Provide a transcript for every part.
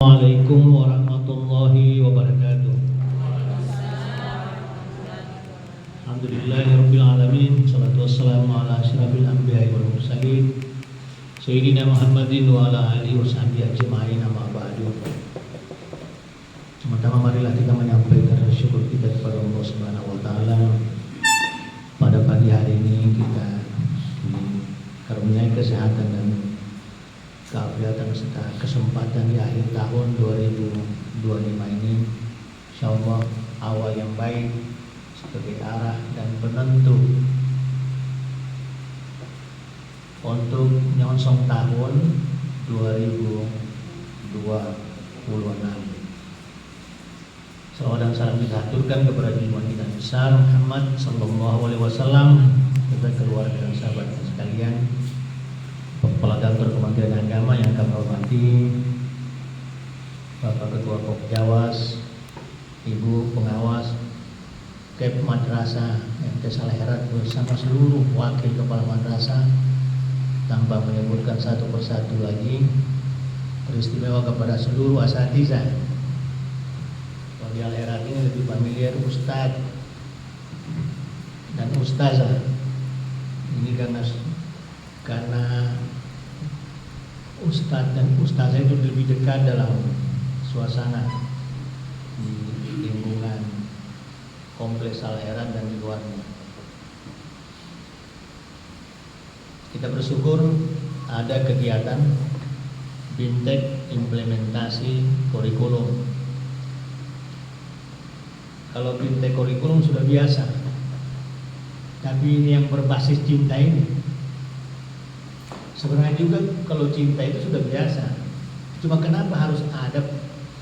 Assalamualaikum warahmatullahi wabarakatuh. Alhamdulillahirabbil alamin, salatu wassalamu ala asyrafil anbiya'i wal mursalin sayyidina Muhammadin wa ala alihi washabihi ajma'in, amma ba'du. Pertama marilah kita menyampaikan syukur kita kepada Allah Subhanahu wa taala. Pada pagi hari ini kita dikaruniai kesehatan dan keafiatan serta kesempatan di akhir tahun 2025 ini, insyaallah awal yang baik sebagai arah dan penentu untuk menyongsong tahun 2026. Salawat dan salam kita aturkan kepada junjungan kita besar Muhammad sallallahu alaihi wasallam, kepada keluarga dan sahabat sekalian, Kepala Kantor Kementerian Agama yang kami hormati, Bapak Ketua Kopjawas, Ibu Pengawas Kep Madrasah MT Saleh Herat bersama seluruh wakil kepala madrasah, tanpa menyebutkan satu persatu lagi, teristimewa kepada seluruh asatizah. Kalau di Al-Herat ini lebih familiar Ustadz dan Ustazah. Ini karena Ustadz dan Ustazah itu lebih dekat dalam suasana di lingkungan kompleks Al-Herat dan di luarnya. Kita bersyukur ada kegiatan Bintek implementasi kurikulum. Kalau Bintek kurikulum sudah biasa, tapi ini yang berbasis cinta ini, sebenarnya juga kalau cinta itu sudah biasa. Cuma kenapa harus ada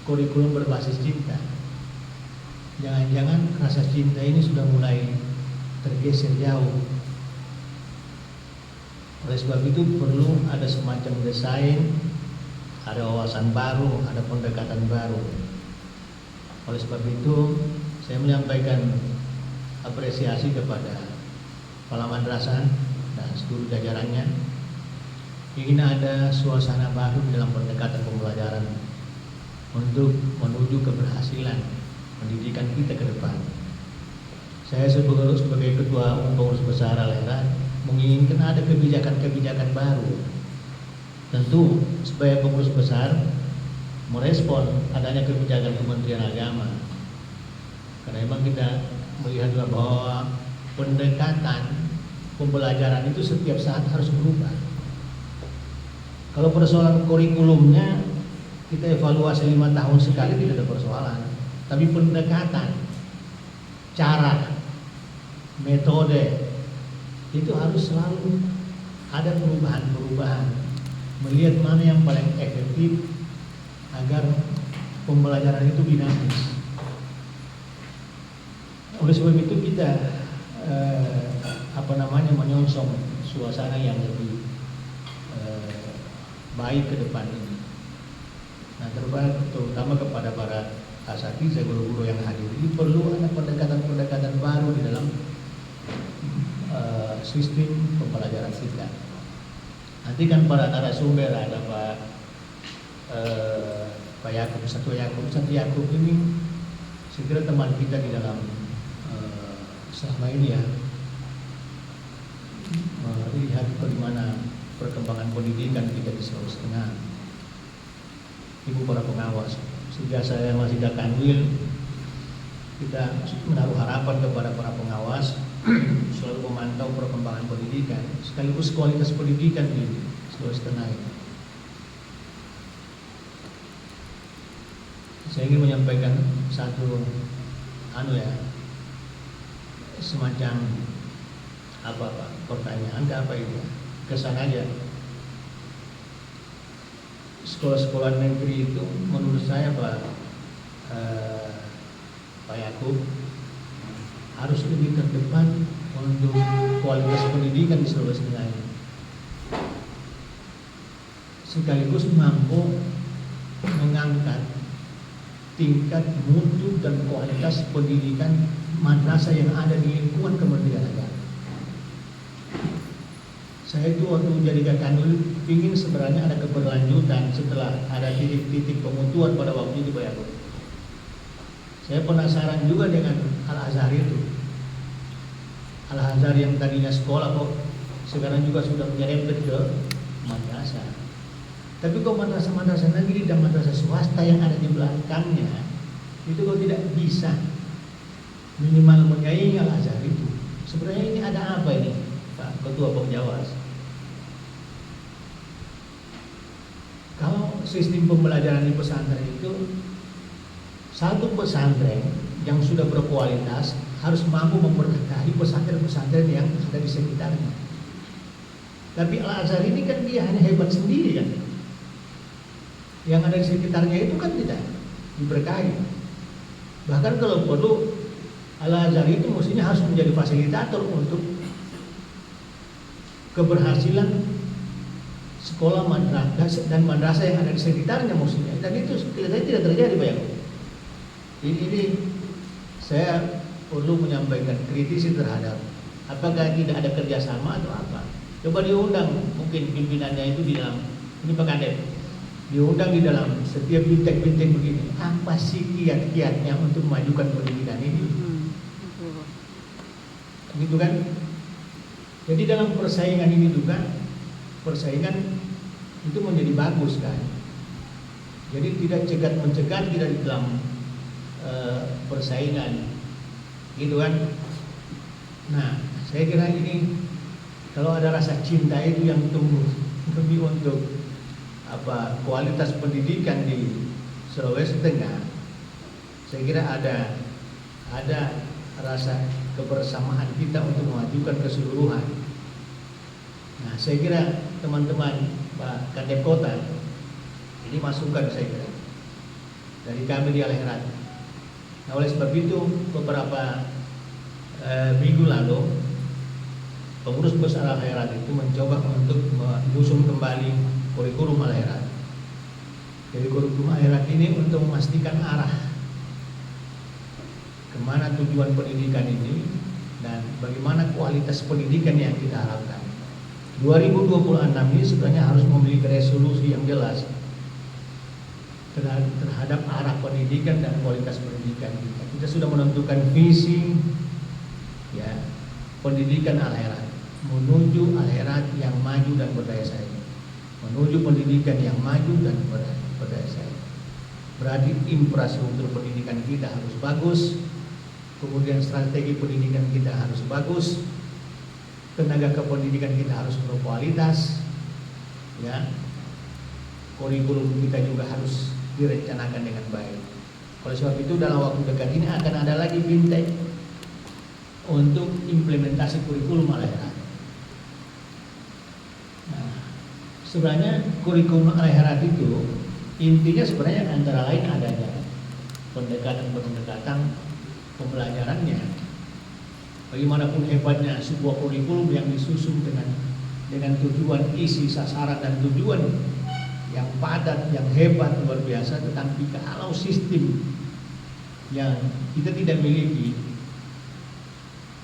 kurikulum berbasis cinta? Jangan-jangan rasa cinta ini sudah mulai tergeser jauh. Oleh sebab itu perlu ada semacam desain, ada wawasan baru, ada pendekatan baru. Oleh sebab itu saya menyampaikan apresiasi kepada kepala madrasah dan seluruh jajarannya. Ingin ada suasana baru dalam pendekatan pembelajaran untuk menuju keberhasilan pendidikan kita ke depan. Saya sebagai Ketua Pengurus Besar Al-Herat menginginkan ada kebijakan-kebijakan baru. Tentu supaya pengurus besar merespon adanya kebijakan Kementerian Agama. Karena memang kita melihat bahwa pendekatan pembelajaran itu setiap saat harus berubah. Kalau persoalan kurikulumnya kita evaluasi 5 tahun sekali tidak ada persoalan, tapi pendekatan, cara, metode itu harus selalu ada perubahan-perubahan, melihat mana yang paling efektif agar pembelajaran itu dinamis. Oleh sebab itu kita menyongsong suasana yang lebih baik ke depan ini. Nah, terutama kepada para asatizah, guru-guru yang hadir ini, perlu ada pendekatan-pendekatan baru di dalam sistem pembelajaran kita. Nanti kan para narasumber ada Pak Yakub, Satu Yakub ini segera teman kita di dalam selama ini ya, melihat bagaimana perkembangan pendidikan kita di Sulawesi Tengah. Ibu para pengawas, sejak saya masih Dakanwil, kita menaruh harapan kepada para pengawas selalu memantau perkembangan pendidikan sekaligus kualitas pendidikan di Sulawesi Tengah ini. Saya ingin menyampaikan satu semacam pertanyaan apa itu? Kesan aja. Sekolah-sekolah negeri itu menurut saya Pak Yakub harus lebih terdepan untuk kualitas pendidikan di Sulawesi Tengah ini, sekaligus mampu mengangkat tingkat mutu dan kualitas pendidikan madrasah yang ada di lingkungan Kementerian Agama. Saya itu waktu jadi Dakanwil ingin sebenarnya ada keberlanjutan setelah ada titik-titik pemutuan pada waktu itu Pak Yakub. Saya penasaran juga dengan Al-Azhar itu. Al-Azhar yang tadinya sekolah kok sekarang juga sudah menyerempet ke madrasah. Tapi kok madrasah-madrasah negeri dan madrasah swasta yang ada di belakangnya itu kok tidak bisa minimal menyaingi Al-Azhar itu. Sebenarnya ini ada apa ini Pak Ketua Pemjawas? Kalau sistem pembelajaran di pesantren itu, satu pesantren yang sudah berkualitas harus mampu memberkahi pesantren-pesantren yang ada di sekitarnya. Tapi Al-Azhar ini kan dia hanya hebat sendiri kan. Yang ada di sekitarnya itu kan tidak diberkahi. Bahkan kalau perlu Al-Azhar itu mestinya harus menjadi fasilitator untuk keberhasilan sekolah madrasah dan madrasah yang ada di sekitarnya mestinya. Dan itu kelihatannya tidak terjadi Pak Yakub. Ini saya perlu menyampaikan kritisi terhadap apakah tidak ada kerjasama atau apa. Coba diundang mungkin pimpinannya itu di dalam, ini Pak Kadep, diundang di dalam setiap bintek-bintek begini. Apa sih kiat-kiatnya untuk memajukan pendidikan ini? Gitu kan? Jadi dalam persaingan ini juga, persaingan itu menjadi bagus kan. Jadi tidak cegat-mencegat, tidak di dalam persaingan, gitu kan? Nah, saya kira ini kalau ada rasa cinta itu yang tumbuh lebih untuk kualitas pendidikan di Sulawesi Tengah, saya kira ada rasa kebersamaan kita untuk memajukan keseluruhan. Nah, saya kira teman-teman Pak Kadep Kota, ini masukan saya kira dari kami di Al-Herad. Nah, oleh sebab itu beberapa minggu lalu pengurus besar Al-Herad itu mencoba untuk menyusun kembali kurikulum Al-Herad. Jadi kurikulum Al-Herad ini untuk memastikan arah kemana tujuan pendidikan ini dan bagaimana kualitas pendidikan yang kita harapkan. 2026 ini sebenarnya harus memiliki resolusi yang jelas terhadap arah pendidikan dan kualitas pendidikan kita. Kita sudah menentukan visi ya pendidikan Al-Herad menuju Al-Herad yang maju dan berdaya saing, menuju pendidikan yang maju dan berdaya saing. Berarti infrastruktur pendidikan kita harus bagus, kemudian strategi pendidikan kita harus bagus, tenaga kependidikan kita harus berkualitas, ya, kurikulum kita juga harus direncanakan dengan baik. Oleh sebab itu dalam waktu dekat ini akan ada lagi bintek untuk implementasi kurikulum Al-Herad. Nah, sebenarnya kurikulum Al-Herad itu intinya sebenarnya antara lain adanya pendekatan pembelajarannya. Bagaimanapun hebatnya sebuah kurikulum yang disusun dengan tujuan, isi, sasaran dan tujuan yang padat, yang hebat, luar biasa, tetapi kalau sistem yang kita tidak miliki,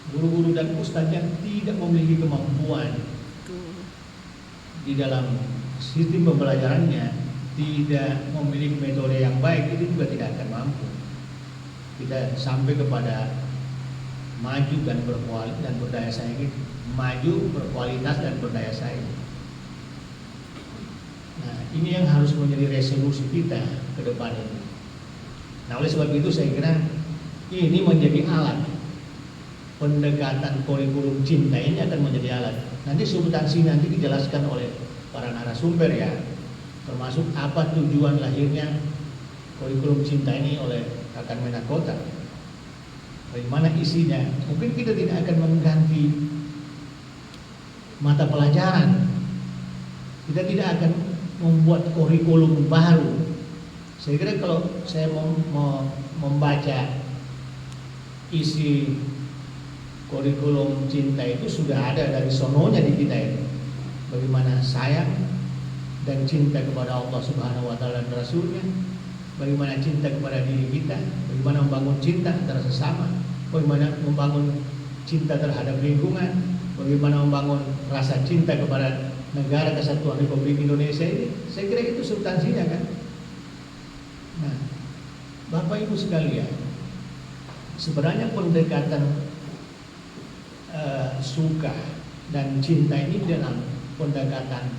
guru-guru dan ustadznya tidak memiliki kemampuan di dalam sistem pembelajarannya, tidak memiliki metode yang baik, itu juga tidak akan mampu kita sampai kepada maju dan berkualitas dan berdaya saing, maju, berkualitas dan berdaya saing. Nah, ini yang harus menjadi resolusi kita ke depan ini. Nah, oleh sebab itu saya kira ini menjadi alat pendekatan kurikulum cinta ini akan menjadi alat. Nanti substansi nanti dijelaskan oleh para narasumber ya, termasuk apa tujuan lahirnya kurikulum cinta ini oleh Kakak Menak Kota. Bagaimana isinya? Mungkin kita tidak akan mengganti mata pelajaran. Kita tidak akan membuat kurikulum baru. Saya kira kalau saya mau membaca isi kurikulum cinta itu sudah ada dari sononya di kita ini. Bagaimana sayang dan cinta kepada Allah Subhanahu wa taala dan Rasulnya, bagaimana cinta kepada diri kita, bagaimana membangun cinta antara sesama, bagaimana membangun cinta terhadap lingkungan, bagaimana membangun rasa cinta kepada negara kesatuan Republik Indonesia ini, saya kira itu substansinya kan. Nah, Bapak Ibu sekalian, sebenarnya pendekatan suka dan cinta ini dalam pendekatan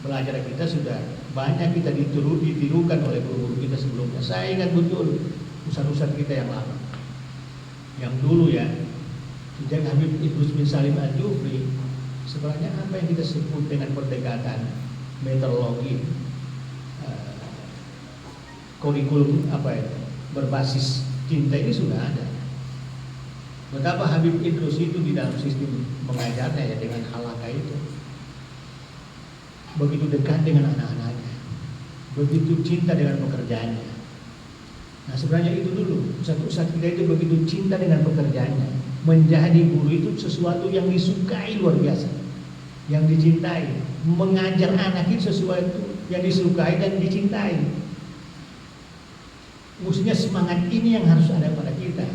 belajar kita sudah banyak kita ditirukan oleh guru-guru kita sebelumnya. Saya ingat betul ustaz-ustaz kita yang lama, yang dulu ya, sejak Habib Idrus bin Salim Al-Jufri. Sebenarnya apa yang kita sebut dengan pendekatan metodologi kurikulum berbasis cinta ini sudah ada. Betapa Habib Idrus itu di dalam sistem mengajarnya ya dengan halakah itu begitu dekat dengan anak-anaknya, begitu cinta dengan pekerjaannya. Nah sebenarnya itu dulu ustaz-ustaz kita itu begitu cinta dengan pekerjaannya, menjadi guru itu sesuatu yang disukai luar biasa, yang dicintai. Mengajar anak itu sesuatu yang disukai dan dicintai. Maksudnya semangat ini yang harus ada pada kita.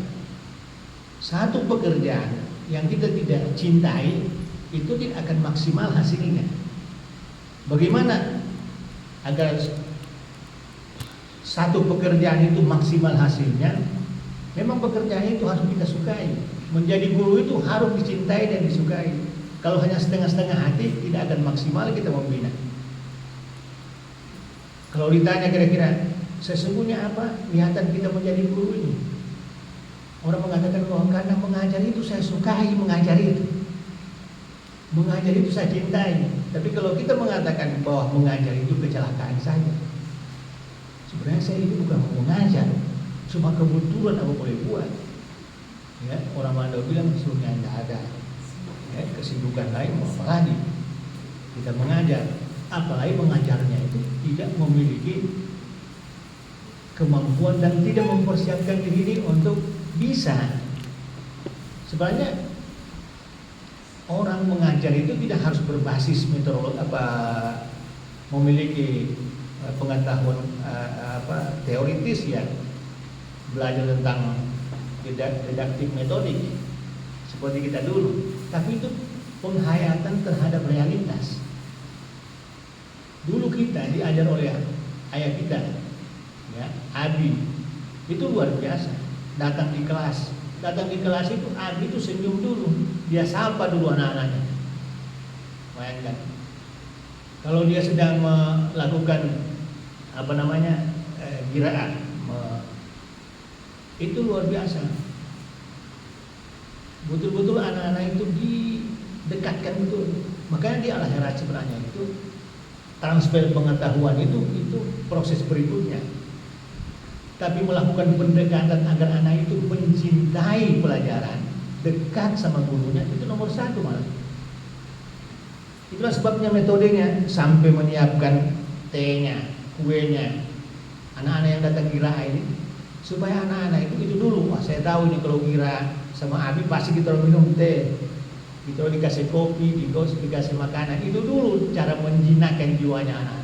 Satu pekerjaan yang kita tidak cintai itu tidak akan maksimal hasilnya. Bagaimana agar satu pekerjaan itu maksimal hasilnya? Memang pekerjaan itu harus kita sukai. Menjadi guru itu harus dicintai dan disukai. Kalau hanya setengah-setengah hati, tidak akan maksimal kita membina. Kalau ditanya kira-kira sesungguhnya apa niatan kita menjadi guru ini? Orang mengatakan bahwa karena mengajar itu saya sukai mengajar itu. Mengajar itu saya cintai. Tapi kalau kita mengatakan bahwa mengajar itu kecelakaan saja, sebenarnya saya ini bukan mau mengajar, cuma kebetulan aku boleh buat. Ya, orang Manda bilang sebenarnya tidak ada. Ya, kesibukan lain mau apa lagi? Kita mengajar, apalagi mengajarnya itu tidak memiliki kemampuan dan tidak mempersiapkan diri untuk bisa. Sebenarnya orang mengajar itu tidak harus berbasis metodologi memiliki pengetahuan teoritis ya, belajar tentang didaktik metodik seperti kita dulu, tapi itu penghayatan terhadap realitas. Dulu kita diajar oleh ayah kita ya, Abi itu luar biasa. Datang di kelas itu Abi itu senyum dulu, dia sapa dulu anak-anaknya. Bayangkan kalau dia sedang melakukan kiraan, itu luar biasa. Betul-betul anak-anak itu didekatkan betul. Makanya di akhirat sebenarnya itu transfer pengetahuan itu proses berikutnya. Tapi melakukan pendekatan agar anak itu mencintai pelajaran, dekat sama gurunya, itu nomor satu malah. Itulah sebabnya metodenya sampai menyiapkan tehnya, kuenya, anak-anak yang datang kira ini, supaya anak-anak itu dulu, wah saya tahu nih kalau kira sama Abi pasti kita minum teh, kita dikasih kopi, dikasih makanan, itu dulu cara menjinakkan jiwanya anak-anak.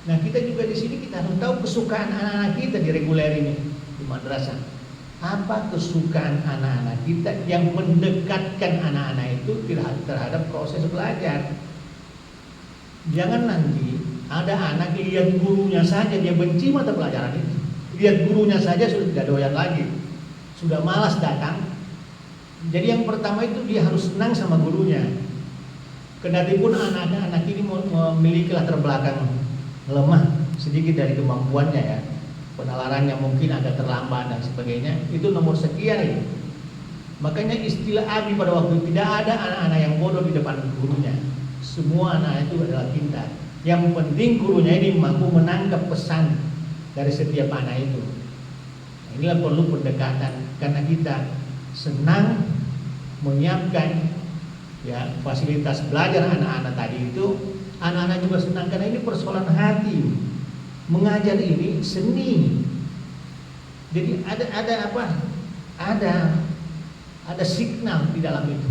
Nah kita juga di sini kita harus tahu kesukaan anak-anak kita di reguler ini di madrasah. Apa kesukaan anak-anak kita yang mendekatkan anak-anak itu terhadap proses belajar. Jangan nanti ada anak lihat gurunya saja dia benci mata pelajaran itu. Lihat gurunya saja sudah tidak doyan lagi, sudah malas datang. Jadi yang pertama itu dia harus senang sama gurunya. Kendatipun anak-anak ini memiliki latar belakang lemah sedikit dari kemampuannya ya, penalarannya mungkin agak terlambat dan sebagainya, itu nomor sekian ya. Makanya istilah Abi pada waktu itu tidak ada anak-anak yang bodoh di depan gurunya. Semua anak itu adalah pintar. Yang penting gurunya ini mampu menangkap pesan dari setiap anak itu. Nah, inilah perlu pendekatan karena kita senang menyiapkan ya fasilitas belajar anak-anak tadi itu. Anak-anak juga senang karena ini persoalan hati. Mengajar ini seni. Jadi ada signal di dalam itu.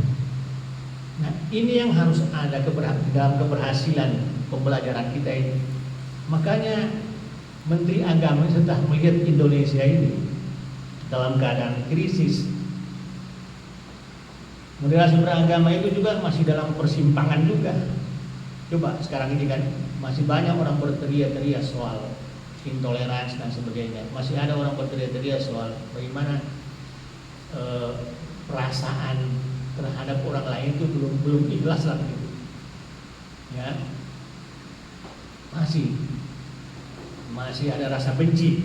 Nah, ini yang harus ada dalam keberhasilan pembelajaran kita ini. Makanya Menteri Agama setelah melihat Indonesia ini dalam keadaan krisis, moderasi beragama itu juga masih dalam persimpangan juga. Coba sekarang ini kan masih banyak orang berteriak-teriak soal intoleransi dan sebagainya. Masih ada orang berteriak-teriak soal bagaimana perasaan terhadap orang lain itu belum ikhlas lah gitu. Ya, masih ada rasa benci,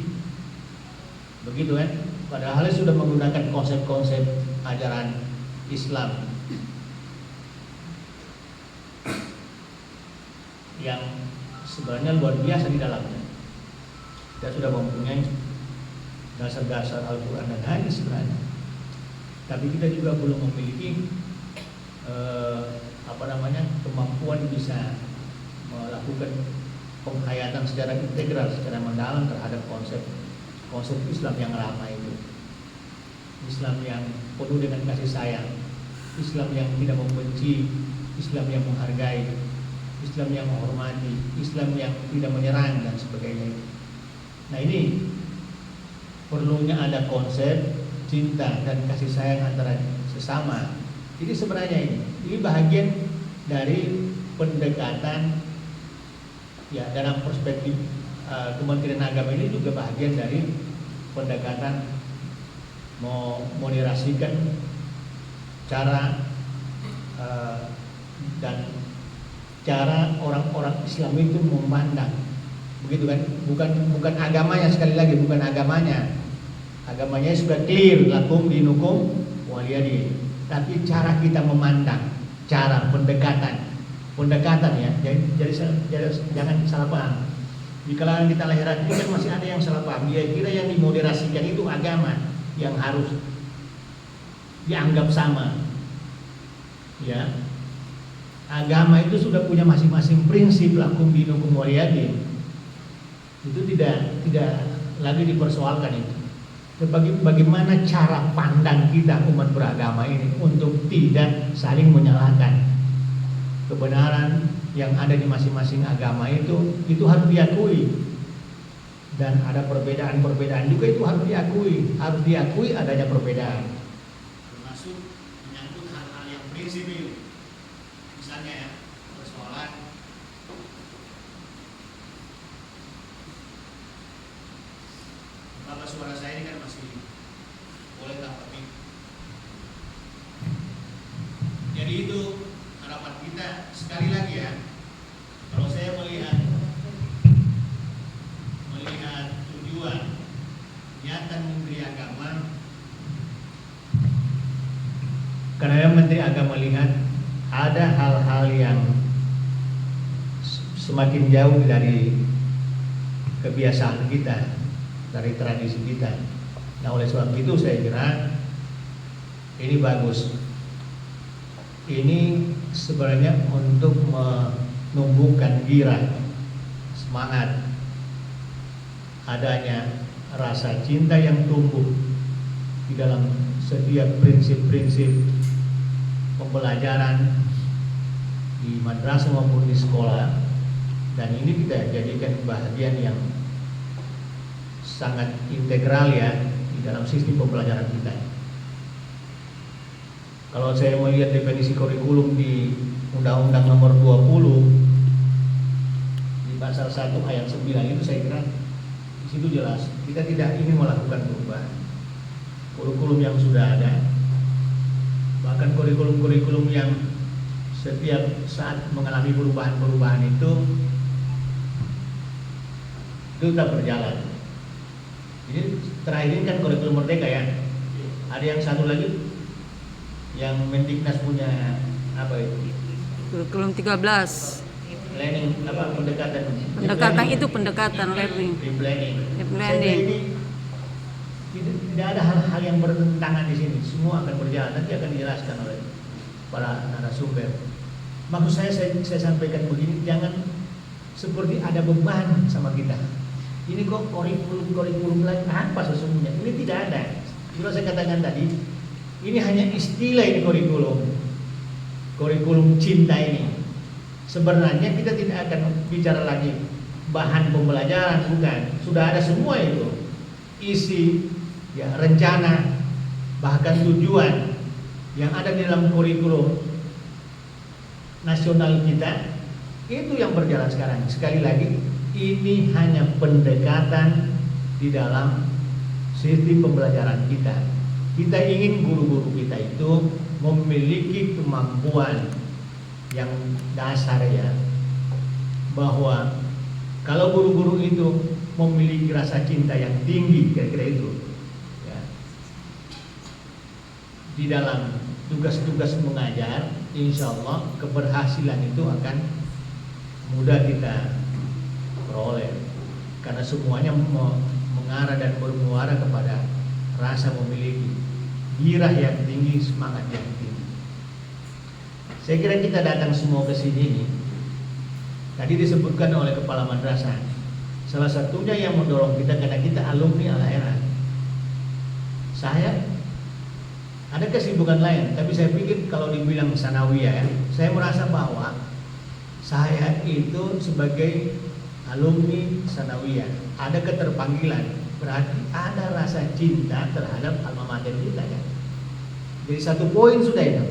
begitu kan? Padahal sudah menggunakan konsep-konsep ajaran Islam yang sebenarnya luar biasa di dalamnya. Kita sudah mempunyai dasar-dasar Al-Quran dan hadis sebenarnya, tapi kita juga belum memiliki kemampuan bisa melakukan penghayatan secara integral, secara mendalam terhadap konsep Islam yang ramai itu. Islam yang penuh dengan kasih sayang, Islam yang tidak membenci, Islam yang menghargai, Islam yang menghormati, Islam yang tidak menyerang dan sebagainya. Nah, ini perlunya ada konsep cinta dan kasih sayang antara sesama. Jadi sebenarnya ini bahagian dari pendekatan ya dalam perspektif Kementerian Agama ini juga bahagian dari pendekatan moderasikan cara dan cara orang-orang Islam itu memandang, begitu kan? Bukan agamanya, sekali lagi bukan agamanya. Agamanya sudah clear, lakum dinukum waliyadin. Tapi cara kita memandang, cara pendekatan ya. Jadi jangan salah paham. Di kalangan kita lahiran ini kan masih ada yang salah paham. Dia kira yang dimoderasikan itu agama yang harus dianggap sama. Ya. Agama itu sudah punya masing-masing prinsip, lakum dinukum waliyadin. Itu tidak lagi dipersoalkan itu. Bagaimana cara pandang kita umat beragama ini untuk tidak saling menyalahkan. Kebenaran yang ada di masing-masing agama itu harus diakui. Dan ada perbedaan-perbedaan juga itu harus diakui adanya perbedaan. Termasuk menyangkut hal-hal yang prinsip itu. Misalnya ya, persoalan bapak suara saya ini kan masih boleh tak tapi. Jadi itu harapan kita sekali lagi ya. Kalau saya melihat tujuan niatan Menteri Agama, karena Menteri Agama melihat ada hal-hal yang semakin jauh dari kebiasaan kita, dari tradisi kita. Nah, oleh sebab itu saya kira ini bagus. Ini sebenarnya untuk menumbuhkan gairah, semangat, adanya rasa cinta yang tumbuh di dalam setiap prinsip-prinsip pembelajaran di madrasah maupun di sekolah, dan ini kita jadikan bahagian yang sangat integral ya di dalam sistem pembelajaran kita. Kalau saya melihat definisi kurikulum di Undang-Undang Nomor 20 di pasal 1 ayat 9 itu, saya kira di situ jelas kita tidak ingin melakukan perubahan kurikulum yang sudah ada. Bahkan kurikulum-kurikulum yang setiap saat mengalami perubahan-perubahan itu tetap berjalan. Ini terakhir ini kan kurikulum merdeka ya. Ada yang satu lagi yang Mendiknas punya apa itu? Kurikulum 13. Learning pendekatan learning. Deep learning. Ini tidak ada hal-hal yang bertentangan di sini. Semua akan berjalan. Nanti akan dijelaskan oleh para narasumber. Maksud saya sampaikan begini, jangan seperti ada beban sama kita. Ini kok kurikulum lain apa sesungguhnya? Ini tidak ada. Sudah saya katakan tadi, ini hanya istilah ini kurikulum cinta ini. Sebenarnya kita tidak akan bicara lagi bahan pembelajaran, bukan. Sudah ada semua itu. Isi, ya, rencana, bahkan tujuan yang ada di dalam kurikulum nasional kita Itu yang berjalan sekarang. Sekali lagi, ini hanya pendekatan di dalam sistem pembelajaran kita. Kita ingin guru-guru kita itu memiliki kemampuan yang dasar ya, bahwa kalau guru-guru itu memiliki rasa cinta yang tinggi, kira-kira itu ya, di dalam tugas-tugas mengajar, insya Allah keberhasilan itu akan mudah kita peroleh, karena semuanya mengarah dan bermuara kepada rasa memiliki gairah yang tinggi, semangat yang tinggi. Saya kira kita datang semua ke sini nih, tadi disebutkan oleh kepala madrasah, salah satunya yang mendorong kita karena kita alumni Al-Era. Saya ada kesibukan lain, tapi saya pikir kalau dibilang sanawiyah ya, saya merasa bahwa saya itu sebagai alumni sanawiyah ada keterpanggilan, berarti ada rasa cinta terhadap alma mater kita kan. Jadi satu poin sudah itu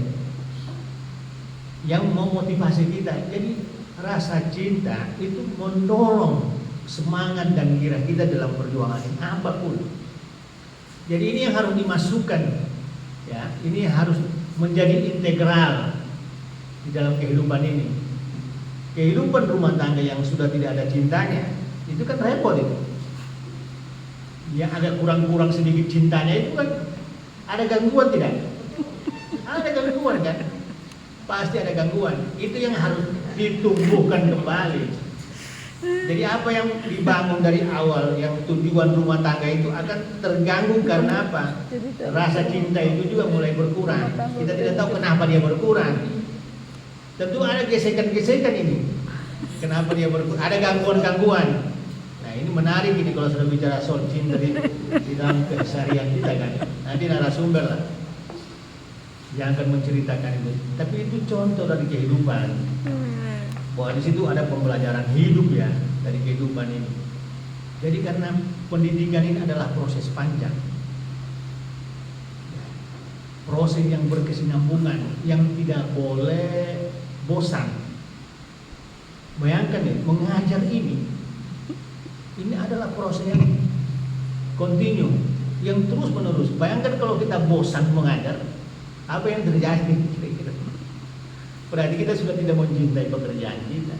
yang memotivasi kita. Jadi rasa cinta itu mendorong semangat dan gairah kita dalam perjuangan apapun. Jadi ini yang harus dimasukkan ya, ini harus menjadi integral di dalam kehidupan ini. Kehidupan rumah tangga yang sudah tidak ada cintanya itu kan repot itu. Yang agak kurang-kurang sedikit cintanya itu kan ada gangguan tidak? Ada gangguan kan? Pasti ada gangguan. Itu yang harus ditumbuhkan kembali. Jadi apa yang dibangun dari awal, yang tujuan rumah tangga itu akan terganggu karena apa? Rasa cinta itu juga mulai berkurang. Kita tidak tahu kenapa dia berkurang. Tentu ada gesekan-gesekan ini. Kenapa dia berkurang? Ada gangguan-gangguan. Nah ini menarik ini kalau sudah bicara soal cinta di dalam keseharian kita kan. Nanti narasumber lah yang akan menceritakan itu. Tapi itu contoh dari kehidupan. Bahwa di situ ada pembelajaran hidup ya dari kehidupan ini. Jadi karena pendidikan ini adalah proses panjang, proses yang berkesinambungan, yang tidak boleh bosan. Bayangkan nih, mengajar ini adalah proses yang kontinu, yang terus menerus. Bayangkan kalau kita bosan mengajar, apa yang terjadi? Berarti kita sudah tidak mencintai pekerjaan kita.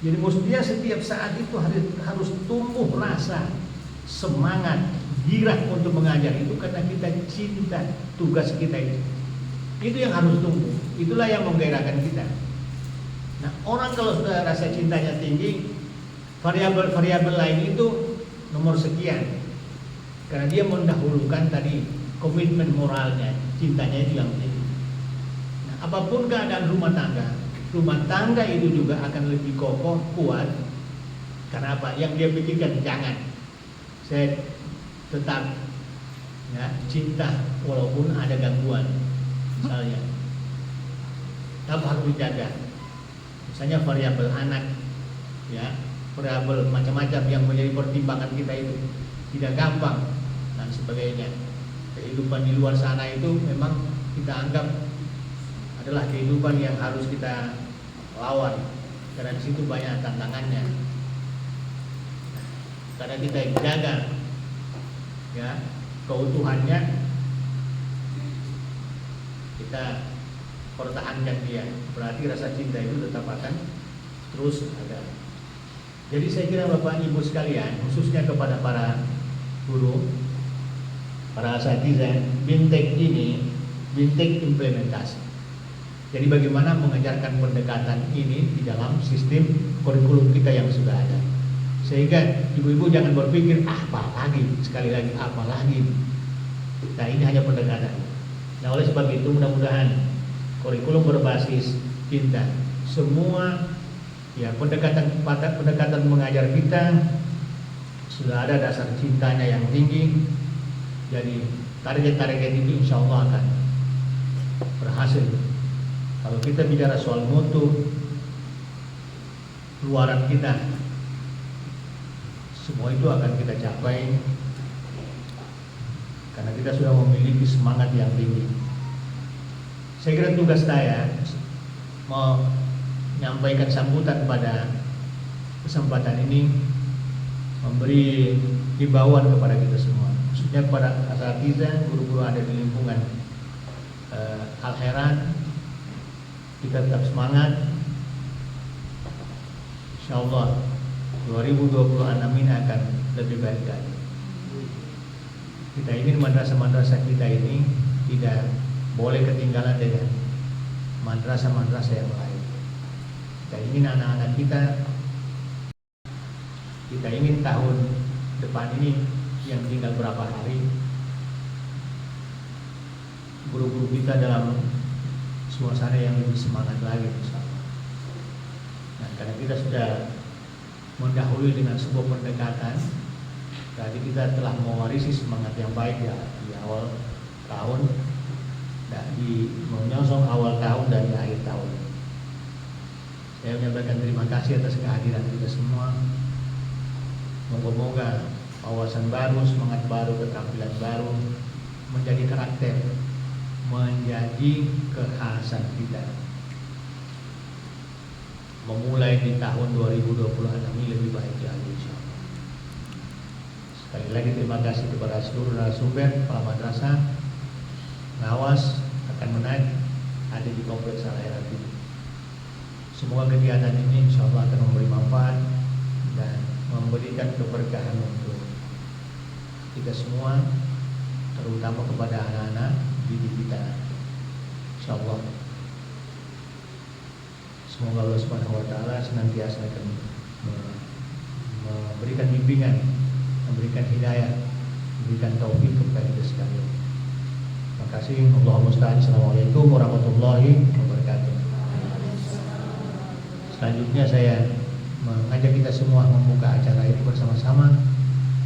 Jadi mestinya setiap saat itu harus tumbuh rasa semangat, gairah untuk mengajar itu karena kita cinta tugas kita itu. Itu yang harus tumbuh. Itulah yang menggairahkan kita. Nah, orang kalau sudah rasa cintanya tinggi, variabel-variabel lain itu nomor sekian. Karena dia mendahulukan tadi komitmen moralnya, cintanya itu yang tinggi. Apapun keadaan rumah tangga itu juga akan lebih kokoh, kuat. Karena apa? Yang dia pikirkan, jangan saya tetap ya, cinta walaupun ada gangguan misalnya. Apa harus dijaga? Misalnya variabel anak, ya, variabel macam-macam yang menjadi pertimbangan kita itu tidak gampang dan sebagainya. Kehidupan di luar sana itu memang kita anggap adalah kehidupan yang harus kita lawan karena di situ banyak tantangannya. Karena kita jaga ya keutuhannya, kita pertahankan dia, berarti rasa cinta itu tetap akan terus ada. Jadi saya kira Bapak Ibu sekalian, khususnya kepada para guru, para asatidzah, BIMTEK ini BIMTEK implementasi. Jadi bagaimana mengajarkan pendekatan ini di dalam sistem kurikulum kita yang sudah ada. Sehingga ibu-ibu jangan berpikir, apa lagi, sekali lagi, apa lagi. Nah ini hanya pendekatan. Nah oleh sebab itu mudah-mudahan kurikulum berbasis cinta. Semua ya pendekatan mengajar kita sudah ada dasar cintanya yang tinggi. Jadi target-target itu insya Allah akan berhasil. Kalau kita bicara soal mutu, luaran kita, semua itu akan kita capai karena kita sudah memiliki semangat yang tinggi. Saya kira tugas saya menyampaikan sambutan pada kesempatan ini, memberi himbauan kepada kita semua, khususnya kepada asatidzah, guru-guru ada di lingkungan Al-Khairat. Kita tetap semangat. Insyaallah 2026 ini akan lebih baik lagi. Kita ingin madrasah-madrasah kita ini tidak boleh ketinggalan dengan madrasah-madrasah yang lain. Kita ingin anak-anak kita ingin tahun depan ini yang tinggal berapa hari, guru-guru kita dalam suasana yang lebih semangat lagi, insyaallah. Nah, karena kita sudah mendahului dengan sebuah pendekatan, tadi kita telah mewarisi semangat yang baik ya di awal tahun, dan di menyosong awal tahun dan di akhir tahun. Saya menyampaikan terima kasih atas kehadiran kita semua. Moga-moga wawasan baru, semangat baru, keterampilan baru menjadi karakter, menjadi kekhasan kita. Memulai di tahun 2026 ini lebih baik lagi, insyaallah. Sekali lagi terima kasih kepada seluruh narasumber, kepala madrasah, pengawas, akan menaik ada di kompleks Al-Khairat ini. Semoga kegiatan ini insyaallah akan memberi manfaat dan memberikan keberkahan untuk kita semua, terutama kepada anak-anak didik kita, insyaallah. Semoga Allah Subhanahu wa taala senantiasa akan memberikan bimbingan, memberikan hidayah, memberikan taufik kepada kita sekalian. Terima kasih. Allahumma musta'an. Assalamualaikum warahmatullahi wabarakatuh. Selanjutnya saya mengajak kita semua membuka acara ini bersama-sama,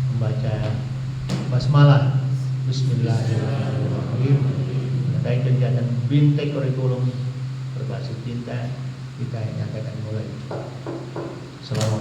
membaca basmalah. Bismillahirrahmanirrahim. Terkait kegiatan Bintek Kurikulum Berbasis Cinta, kita yang akan mulai. Assalamualaikum.